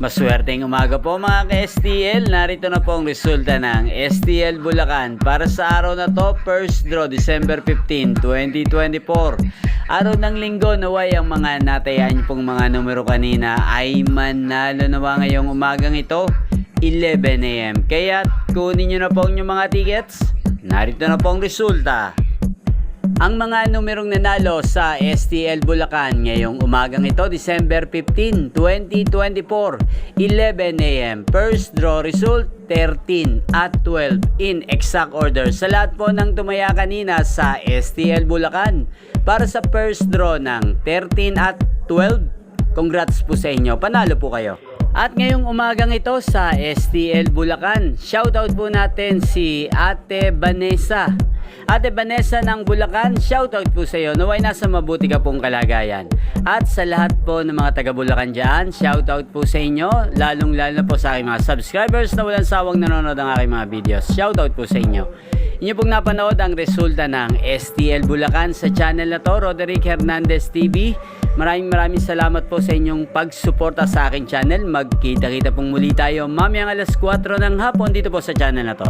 Maswerteng umaga po mga ka-STL. Narito na po ang resulta ng STL Bulacan para sa araw na to, first draw December 15, 2024. Araw ng linggo, naway ang mga natayaan niyo pong mga numero kanina ay manalo nawa ngayong umagang ito, 11 AM. Kaya kunin niyo na po ang inyong mga tickets. Narito na po ang resulta. Ang mga numerong nanalo sa STL Bulacan ngayong umagang ito, December 15, 2024, 11 AM. First draw result, 13 at 12 in exact order. Sa lahat po ng tumaya kanina sa STL Bulacan para sa first draw ng 13 at 12, congrats po sa inyo. Panalo po kayo. At ngayong umagang ito sa STL Bulacan, shoutout po natin si Ate Vanessa. Ate Vanessa ng Bulacan, shoutout po sa iyo. Naway nasa mabuti ka pong kalagayan. At sa lahat po ng mga taga Bulacan dyan, shoutout po sa inyo. Lalong lalo na po sa aking mga subscribers na walang sawang nanonood ng aking mga videos. Shoutout po sa inyo. Inyo pong napanood ang resulta ng STL Bulacan sa channel na to, Roderick Hernandez TV. Maraming salamat po sa inyong pagsuporta sa aking channel. Magkita-kita pong muli tayo mamayang alas 4 ng hapon dito po sa channel na to.